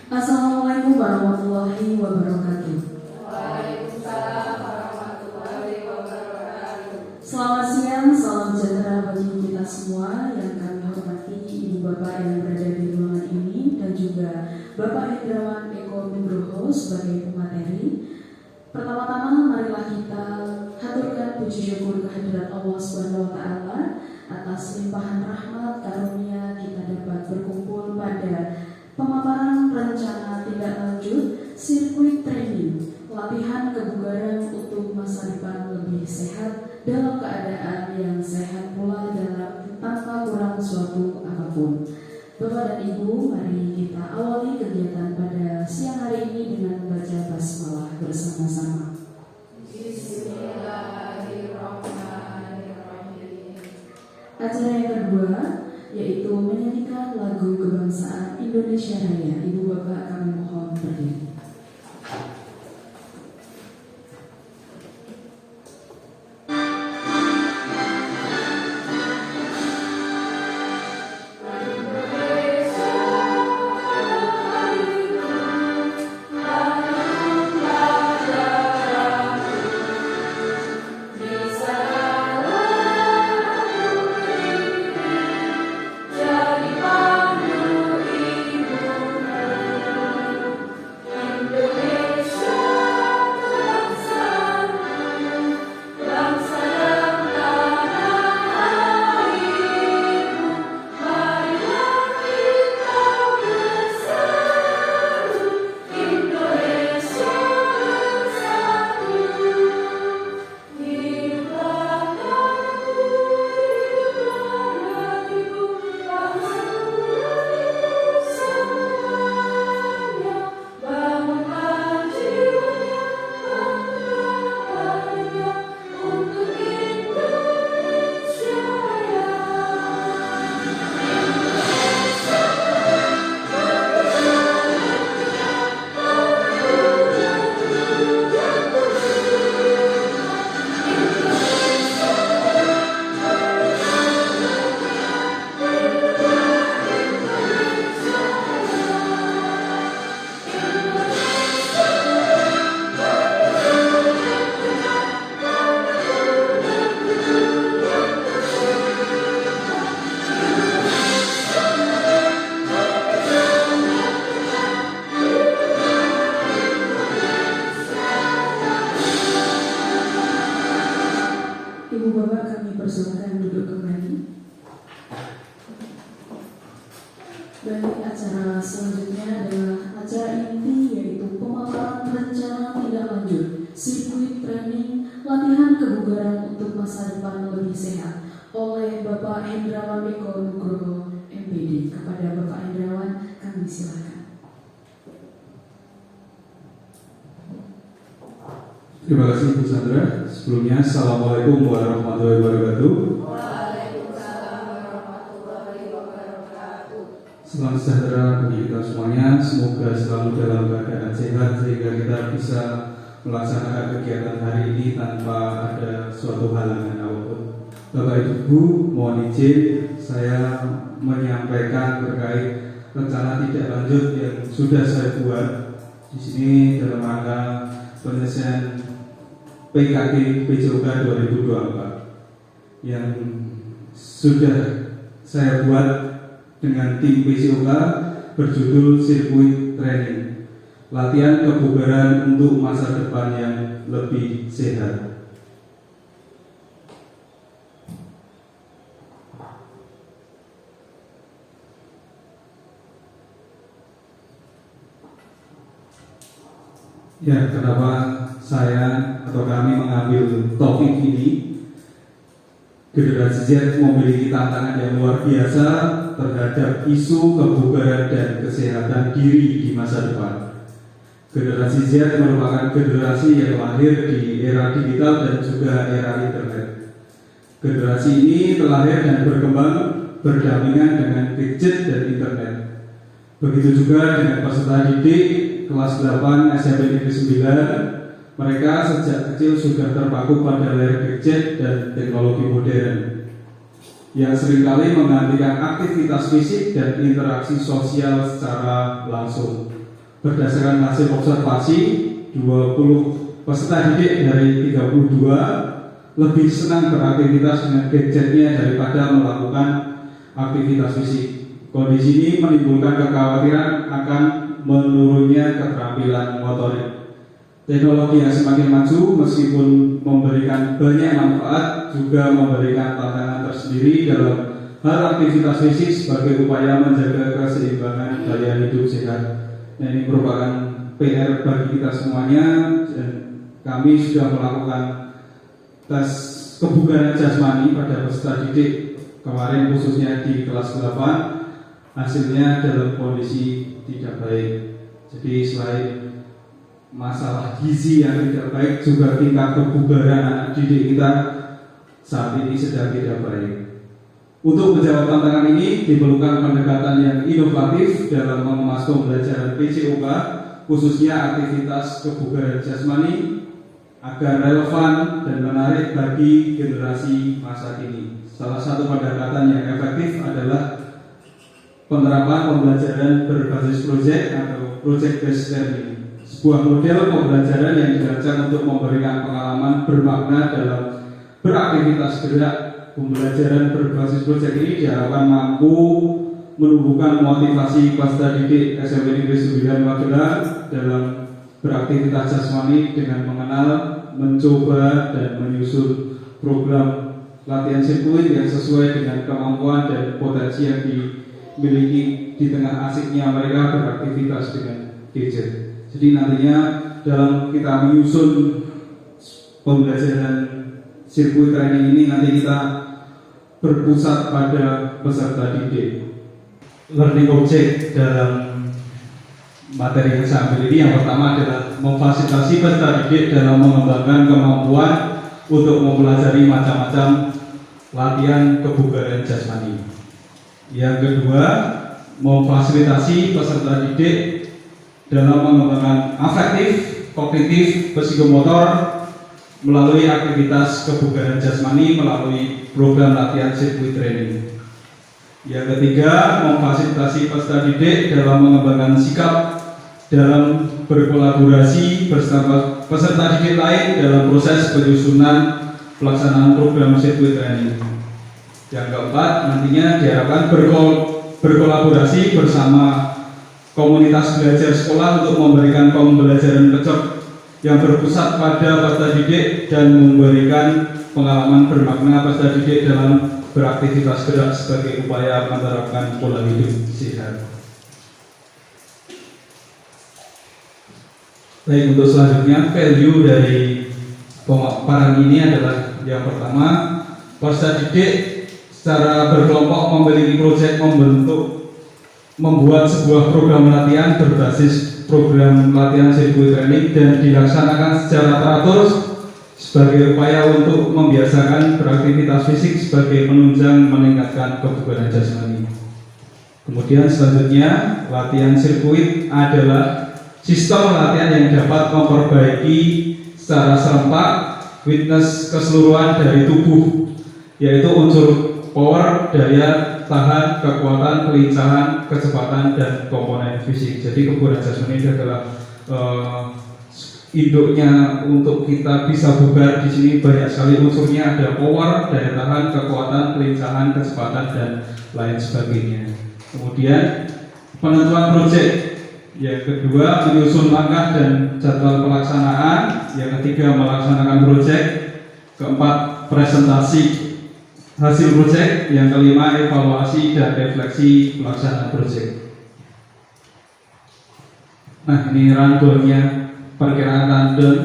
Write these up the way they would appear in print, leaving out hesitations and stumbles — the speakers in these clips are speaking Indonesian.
Assalamualaikum warahmatullahi wabarakatuh. Waalaikumsalam warahmatullahi wabarakatuh. Selamat siang, salam sejahtera bagi kita semua yang kami hormati Ibu Bapak yang berada di ruangan ini dan juga Bapak Hendrawan Eko Nugroho sebagai pemateri. Pertama-tama marilah kita haturkan puji syukur kehadirat Allah Subhanahu wa taala atas limpahan rahmat karunia kita dapat berkumpul pada pemaparan rencana tindak lanjut sirkuit training latihan kebugaran untuk masa depan lebih sehat dalam keadaan yang sehat pula dalam tanpa kurang suatu apapun. Bapak dan Ibu, mari kita awali kegiatan pada siang hari ini dengan membaca basmalah bersama-sama. Bismillahirrahmanirrahim. Acara yang kedua yaitu menyanyikan lagu kebangsaan Indonesia Raya. Ibu Bapak kami mohon berdiri. Persilakan duduk kembali. Baik, acara selanjutnya adalah acara inti yaitu pemaparan rencana tindak lanjut sirkuit training latihan kebugaran untuk masa depan lebih sehat oleh Bapak Hendrawan Eko Nugroho MPD. Kepada Bapak Hendrawan kami silakan. Terima kasih Bu Sandra. Sebelumnya, Assalamualaikum warahmatullahi wabarakatuh. Waalaikumsalam warahmatullahi wabarakatuh. Salam sejahtera bagi kita semuanya. Semoga selalu dalam keadaan sehat sehingga kita bisa melaksanakan kegiatan hari ini tanpa ada suatu halangan apapun. Bapak Ibu, mohon izin saya menyampaikan terkait rencana tindak lanjut yang sudah saya buat di sini dalam rangka penyelesaian PKD PJOK 2024 yang sudah saya buat dengan tim PJOK berjudul sirkuit training latihan kebugaran untuk masa depan yang lebih sehat. Ya, kenapa saya atau kami mengambil topik ini? Generasi Z memiliki tantangan yang luar biasa terhadap isu kebugaran dan kesehatan diri di masa depan. Generasi Z merupakan generasi yang lahir di era digital dan juga era internet. Generasi ini terlahir dan berkembang berdampingan dengan gadget dan internet. Begitu juga dengan peserta didik kelas 8 SMP Negeri 9. Mereka sejak kecil sudah terpaku pada layar gadget dan teknologi modern yang seringkali menggantikan aktivitas fisik dan interaksi sosial secara langsung. berdasarkan hasil observasi 20 peserta didik dari 32 lebih senang beraktivitas dengan gadgetnya daripada melakukan aktivitas fisik. Kondisi ini menimbulkan kekhawatiran akan menurunnya keterampilan motorik. Teknologi yang semakin maju meskipun memberikan banyak manfaat juga memberikan tantangan tersendiri dalam hal aktivitas fisik sebagai upaya menjaga keseimbangan gaya hidup sehat. Nah, ini merupakan PR bagi kita semuanya dan kami sudah melakukan tes kebugaran jasmani pada peserta didik kemarin khususnya di kelas 8. Hasilnya dalam kondisi tidak baik. Jadi selain masalah gizi yang tidak baik, juga tingkat kebugaran anak didik kita saat ini sedang tidak baik. Untuk menjawab tantangan ini diperlukan pendekatan yang inovatif dalam mengemas pembelajaran PJOK, khususnya aktivitas kebugaran jasmani, agar relevan dan menarik bagi generasi masa kini. Salah satu pendekatan yang efektif adalah penerapan pembelajaran berbasis proyek atau project based learning, sebuah model pembelajaran yang dirancang untuk memberikan pengalaman bermakna dalam beraktivitas gerak. Pembelajaran berbasis proyek ini diharapkan mampu menumbuhkan motivasi peserta didik SMP Negeri 9 Magelang dalam beraktivitas jasmani dengan mengenal, mencoba, dan menyusun program latihan sirkuit yang sesuai dengan kemampuan dan potensi yang dimiliki di tengah asiknya mereka beraktivitas dengan gadget. Jadi nantinya dalam kita menyusun pembelajaran sirkuit training ini nanti kita berpusat pada peserta didik. Learning object dalam materi yang saya ambil ini yang pertama adalah memfasilitasi peserta didik dalam mengembangkan kemampuan untuk mempelajari macam-macam latihan kebugaran jasmani. Yang kedua, memfasilitasi peserta didik dalam mengembangkan afektif, kognitif, psikomotor melalui aktivitas kebugaran jasmani melalui program latihan sirkuit training. Yang ketiga, memfasilitasi peserta didik dalam mengembangkan sikap dalam berkolaborasi bersama peserta didik lain dalam proses penyusunan pelaksanaan program sirkuit training. Yang keempat, nantinya diharapkan berkolaborasi bersama komunitas belajar sekolah untuk memberikan pembelajaran pecok yang berpusat pada peserta didik dan memberikan pengalaman bermakna peserta didik dalam beraktivitas gerak sebagai upaya menerapkan pola hidup sehat. Baik, untuk selanjutnya value dari pemaparan ini adalah yang pertama, peserta didik secara berkelompok memiliki proyek membuat sebuah program latihan berbasis program latihan sirkuit training dan dilaksanakan secara teratur sebagai upaya untuk membiasakan beraktivitas fisik sebagai penunjang meningkatkan kebugaran jasmani. Kemudian selanjutnya, latihan sirkuit adalah sistem latihan yang dapat memperbaiki secara serempak fitness keseluruhan dari tubuh, yaitu unsur power, daya tahan, kekuatan, kelincahan, kecepatan, dan komponen fisik. Jadi kebugaran jasmani ini adalah induknya untuk kita bisa bugar. Di sini banyak sekali unsurnya, ada power, daya tahan, kekuatan, kelincahan, kecepatan, dan lain sebagainya. Kemudian penentuan proyek. Yang kedua, menyusun langkah dan jadwal pelaksanaan. Yang ketiga, melaksanakan proyek. Keempat, presentasi hasil proyek. Yang kelima, evaluasi dan refleksi pelaksanaan proyek. Nah, ini rundown-nya, perkiraan rundown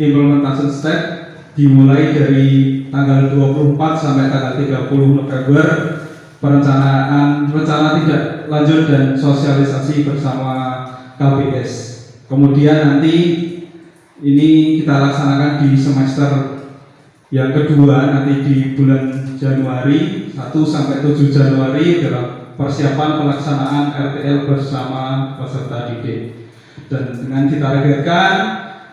implementation step dimulai dari tanggal 24 sampai tanggal 30 November. Perencanaan rencana tidak lanjut dan sosialisasi bersama KBS. Kemudian nanti ini kita laksanakan di semester yang kedua, nanti di bulan Januari 1 sampai 7 Januari adalah persiapan pelaksanaan RTL bersama peserta didik. Dan dengan ditargetkan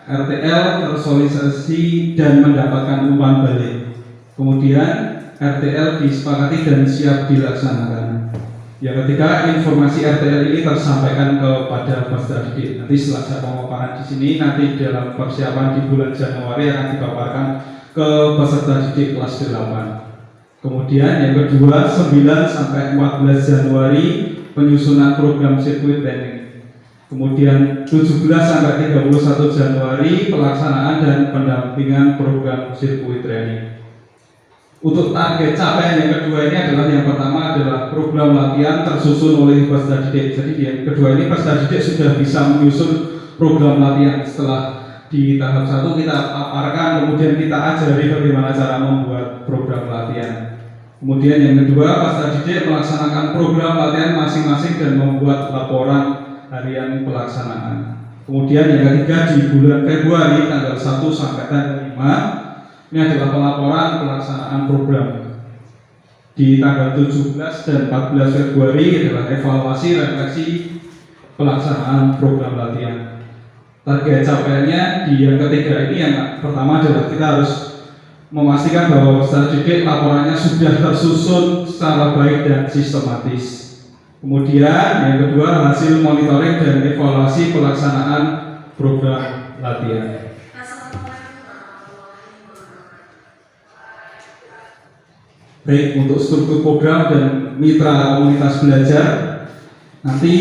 RTL tersosialisasi dan mendapatkan umpan balik. Kemudian RTL disepakati dan siap dilaksanakan. Yang ketiga, informasi RTL ini tersampaikan kepada peserta didik. Nanti setelah saya pemaparan di sini, nanti dalam persiapan di bulan Januari akan dipaparkan ke peserta didik kelas 8. Kemudian yang kedua, 9 sampai 14 Januari penyusunan program sirkuit training. Kemudian 17 sampai 31 Januari pelaksanaan dan pendampingan program sirkuit training. Untuk target capaian yang kedua ini adalah, yang pertama adalah program latihan tersusun oleh peserta didik. Jadi yang kedua ini peserta didik sudah bisa menyusun program latihan. Setelah di tahap 1 kita paparkan, kemudian kita ajari bagaimana cara membuat program latihan. Kemudian yang kedua, peserta didik melaksanakan program latihan masing-masing dan membuat laporan harian pelaksanaan. Kemudian yang ketiga, di bulan Februari tanggal 1 sampai tanggal 5 ini adalah pelaporan pelaksanaan program. Di tanggal 17 dan 14 Februari adalah evaluasi refleksi pelaksanaan program latihan. Target capaiannya di yang ketiga ini, yang pertama adalah kita harus memastikan bahwa peserta didik laporannya sudah tersusun secara baik dan sistematis. Kemudian yang kedua, hasil monitoring dan evaluasi pelaksanaan program latihan. Baik, untuk struktur program dan mitra komunitas belajar, nanti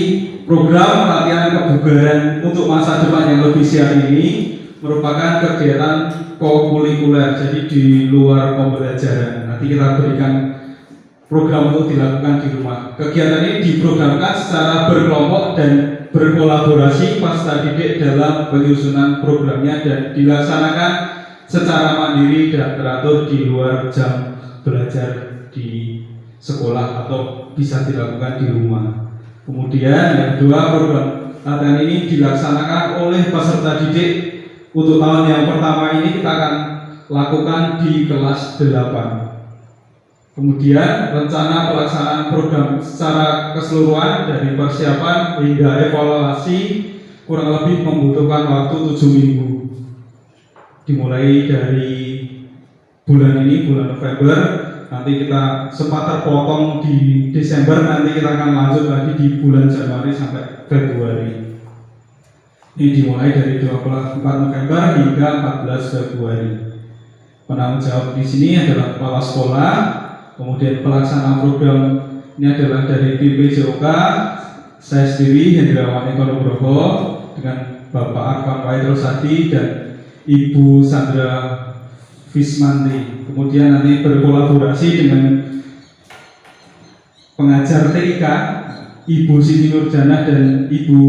program latihan kebugaran untuk masa depan yang lebih siap ini merupakan kegiatan kokurikuler, jadi di luar pembelajaran. Nanti kita berikan program untuk dilakukan di rumah. Kegiatan ini diprogramkan secara berkelompok dan berkolaborasi peserta didik dalam penyusunan programnya dan dilaksanakan secara mandiri dan teratur di luar jam belajar di sekolah atau bisa dilakukan di rumah. Kemudian yang kedua, program latihan ini dilaksanakan oleh peserta didik. Untuk tahun yang pertama ini kita akan lakukan di kelas 8. Kemudian rencana pelaksanaan program secara keseluruhan dari persiapan hingga evaluasi kurang lebih membutuhkan waktu 7 minggu. Dimulai dari bulan ini, bulan November, nanti kita sempat terpotong di Desember, nanti kita akan lanjut lagi di bulan Januari sampai Februari. Ini dimulai dari 24 November hingga 14 Februari. Penanggung jawab di sini adalah kepala sekolah, kemudian pelaksana program ini adalah dari BPJOK, saya sendiri Hendrawan Eko Nugroho dengan Bapak Arfan Waitrosadi dan Ibu Sandra Fismanti. Kemudian nanti berkolaborasi dengan pengajar TIK Ibu Siti Nurjana dan Ibu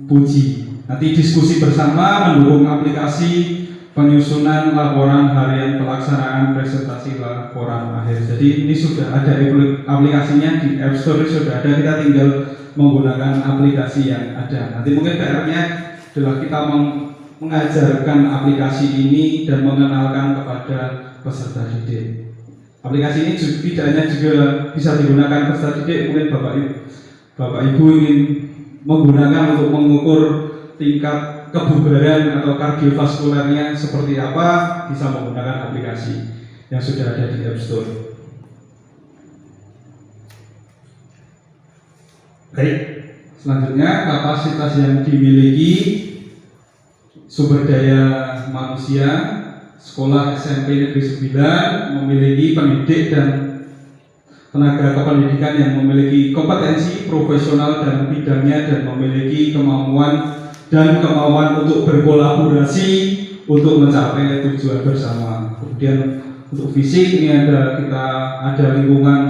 Puji. Nanti diskusi bersama mendukung aplikasi penyusunan laporan harian pelaksanaan presentasi laporan akhir. Jadi ini sudah ada aplikasinya di App Store, sudah ada, kita tinggal menggunakan aplikasi yang ada. Nanti mungkin PR-nya adalah kita mengajarkan aplikasi ini dan mengenalkan kepada peserta didik. Aplikasi ini tidak hanya juga bisa digunakan peserta didik, mungkin Bapak Ibu ingin menggunakan untuk mengukur tingkat kebugaran atau kardiovaskulernya seperti apa, bisa menggunakan aplikasi yang sudah ada di App Store. Baik, selanjutnya kapasitas yang dimiliki sumber daya manusia. Sekolah SMP Negeri 9 memiliki pendidik dan tenaga kependidikan yang memiliki kompetensi profesional dalam bidangnya dan memiliki kemauan untuk berkolaborasi untuk mencapai tujuan bersama. Kemudian untuk fisik ini kita ada lingkungan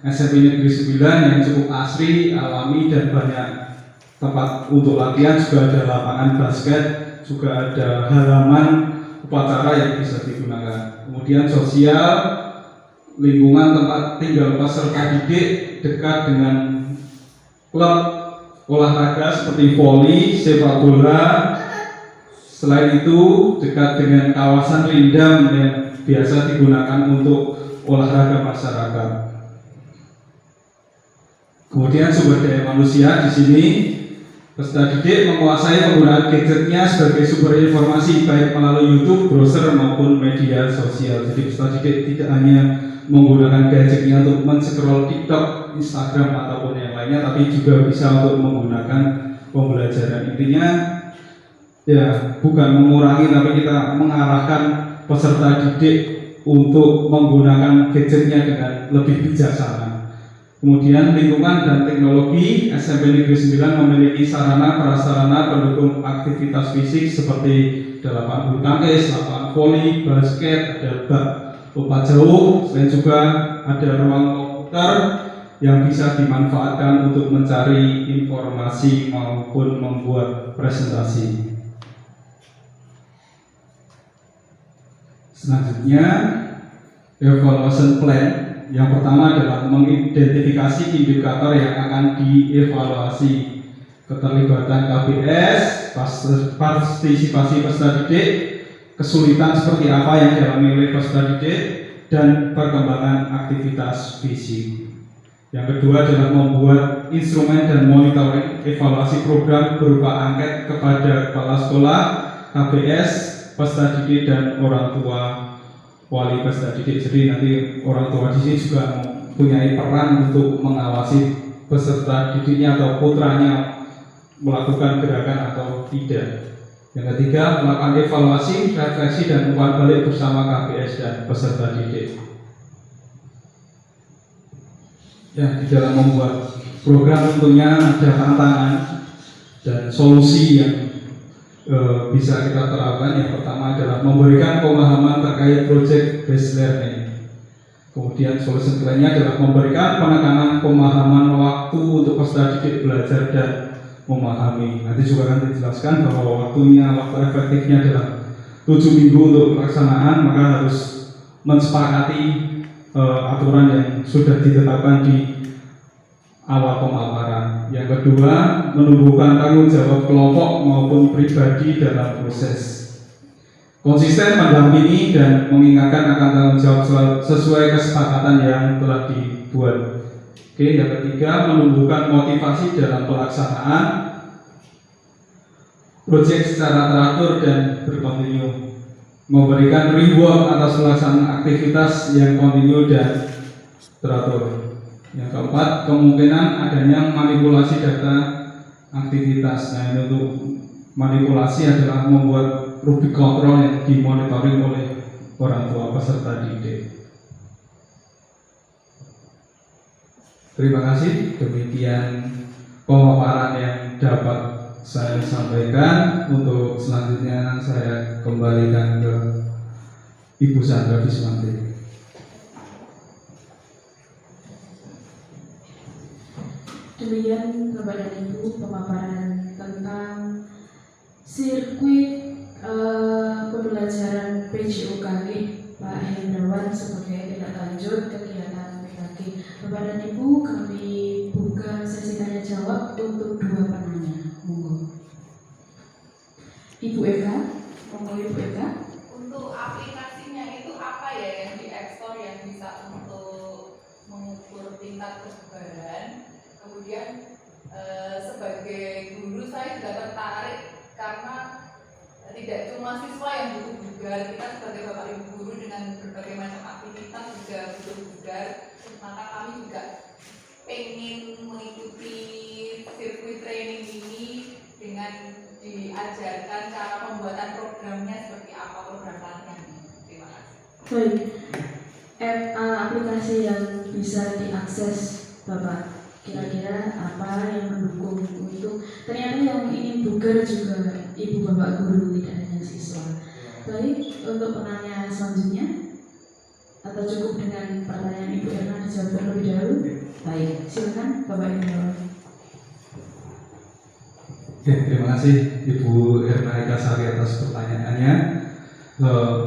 SMP Negeri 9 yang cukup asri, alami dan banyak tempat untuk latihan, juga ada lapangan basket, juga ada halaman upacara yang bisa digunakan. Kemudian sosial, lingkungan tempat tinggal peserta didik dekat dengan klub olahraga seperti voli, sepak bola. Selain itu dekat dengan kawasan rindam yang biasa digunakan untuk olahraga masyarakat. Kemudian sumber daya manusia di sini, peserta didik menguasai penggunaan gadgetnya sebagai sumber informasi baik melalui YouTube, browser maupun media sosial. Jadi peserta didik tidak hanya menggunakan gadgetnya untuk men-scroll TikTok Instagram ataupun yang lainnya, tapi juga bisa untuk menggunakan pembelajaran. Intinya ya bukan mengurangi, tapi kita mengarahkan peserta didik untuk menggunakan gadgetnya dengan lebih bijaksana. Kemudian lingkungan dan teknologi, SMP Negeri 9 memiliki sarana prasarana pendukung aktivitas fisik seperti lapangan bulu tangkis, lapangan voli, basket, ada bak lompat jauh, dan juga ada ruang komputer yang bisa dimanfaatkan untuk mencari informasi maupun membuat presentasi. Selanjutnya, evaluation plan. Yang pertama adalah mengidentifikasi indikator yang akan dievaluasi. Keterlibatan KBS, partisipasi peserta didik, kesulitan seperti apa yang dialami oleh peserta didik, dan perkembangan aktivitas fisik. Yang kedua adalah membuat instrumen dan monitoring evaluasi program berupa angket kepada kepala sekolah, KBS, peserta didik, dan orang tua wali peserta didik. Jadi nanti orang tua di sini juga mempunyai peran untuk mengawasi peserta didiknya atau putranya melakukan gerakan atau tidak. Yang ketiga, melakukan evaluasi, refleksi, dan umpan balik bersama KBS dan peserta didik. Ya, di dalam membuat program tentunya ada tantangan dan solusi yang bisa kita terapkan. Yang pertama adalah memberikan pemahaman terkait project based learning. Kemudian solusi lainnya adalah memberikan penekanan pemahaman waktu untuk peserta didik belajar dan memahami. Nanti juga akan dijelaskan bahwa waktu efektifnya adalah 7 minggu untuk pelaksanaan, maka harus mensepakati aturan yang sudah ditetapkan di awal pemaparan. Yang kedua, menumbuhkan tanggung jawab kelompok maupun pribadi dalam proses. Konsisten mendampingi dan mengingatkan akan tanggung jawab sesuai kesepakatan yang telah dibuat. Oke, yang ketiga, menumbuhkan motivasi dalam pelaksanaan proyek secara teratur dan berkontinu. Memberikan reward atas pelaksanaan aktivitas yang kontinu dan teratur. Yang keempat, kemungkinan adanya manipulasi data aktivitas. Nah, ini untuk manipulasi adalah membuat rubrik kontrol yang dimonitoring oleh orang tua peserta didik. Terima kasih. Demikian pemaparan yang dapat saya sampaikan. Untuk selanjutnya saya kembalikan ke Ibu Sandra Biswanti. Demikian Bapak dan Ibu pemaparan tentang sirkuit pembelajaran PJOKG Pak Hendrawan sebagai tindak lanjut kegiatan PKG. Bapak dan Ibu, kami buka sesi tanya jawab untuk 2 penanya. Monggo. Ibu Eka, monggo Ibu Eka. Untuk aplikasinya itu apa ya yang di App Store yang bisa untuk mengukur tingkat kebugaran? Kemudian sebagai guru saya juga tertarik karena tidak cuma siswa yang butuh bugar, kita sebagai bapak ibu guru dengan berbagai macam aktivitas juga butuh bugar. Maka kami juga pengen mengikuti sirkuit training ini dengan diajarkan cara pembuatan programnya seperti apa, program latihan. Terima kasih. Baik, aplikasi yang bisa diakses Bapak, kira-kira apa yang mendukung untuk ternyata yang ingin bugar juga ibu bapak guru, tidak hanya siswa. Baik, untuk penanya selanjutnya atau cukup dengan pertanyaan Ibu Erna dijawab terlebih dahulu? Baik, silakan Bapak Ibu. Oke, terima kasih Ibu Erna Eka Sari atas pertanyaannya.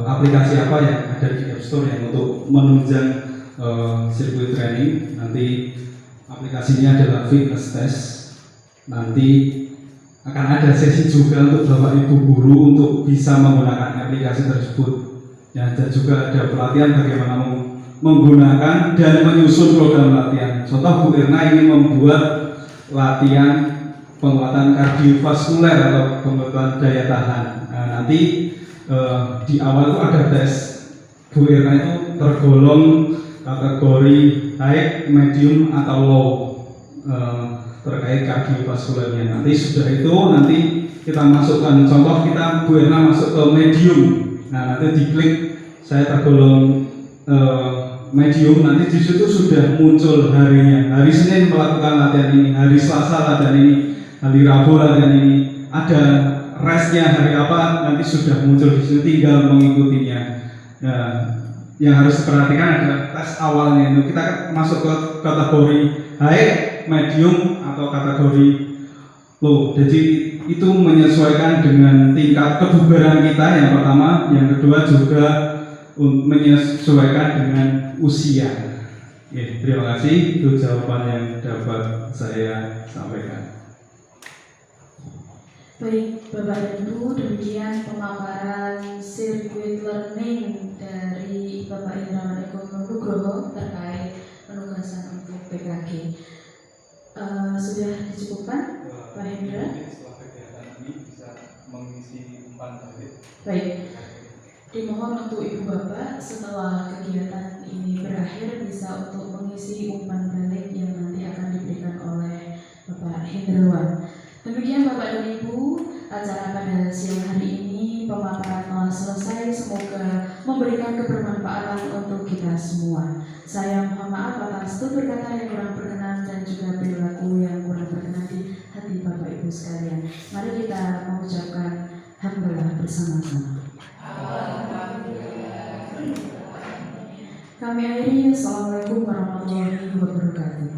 Aplikasi apa yang ada di App Store yang untuk menunjang sirkuit training? Nanti aplikasinya adalah fitness test. Nanti akan ada sesi juga untuk Bapak Ibu guru untuk bisa menggunakan aplikasi tersebut. Ya, dan juga ada pelatihan bagaimana menggunakan dan menyusun program latihan. Contoh Bu Erna ini membuat latihan penguatan kardiovaskuler atau penguatan daya tahan. Nah, nanti di awal itu ada tes. Bu Erna itu tergolong kategori high, medium atau low terkait kardiovaskularnya. Nanti sudah itu nanti kita masukkan, contoh kita Bu Erna masuk ke medium. Nah nanti diklik saya tergolong medium, nanti di situ sudah muncul harinya. Hari Senin melakukan latihan ini, hari Selasa latihan ini, hari Rabu latihan ini. Ada restnya hari apa nanti sudah muncul di situ, tinggal mengikutinya. Nah, yang harus diperhatikan adalah tes awalnya itu kita masuk ke kategori high, medium atau kategori low. Jadi itu menyesuaikan dengan tingkat kebugaran kita yang pertama, yang kedua juga menyesuaikan dengan usia. Oke, terima kasih, itu jawaban yang dapat saya sampaikan. Baik, Bapak dan Ibu, demikian pemaparan sirkuit learning dari Bapak Hendrawan Eko Nugroho terkait penugasan untuk PKG. Sudah dicukupkan, Pak Hendra? Setelah kegiatan ini bisa mengisi umpan balik. Baik, dimohon untuk Ibu Bapak setelah kegiatan ini berakhir bisa untuk mengisi umpan balik yang nanti akan diberikan oleh Bapak Hendrawan. Demikian Bapak dan Ibu, acara pada siang hari ini pemaparan telah selesai. Semoga memberikan kebermanfaatan untuk kita semua. Saya mohon maaf atas tutur kata yang kurang berkenan dan juga perilaku yang kurang berkenan di hati Bapak Ibu sekalian. Mari kita mengucapkan hamdalah bersama-sama. Kami akhiri. Assalamualaikum warahmatullahi wabarakatuh.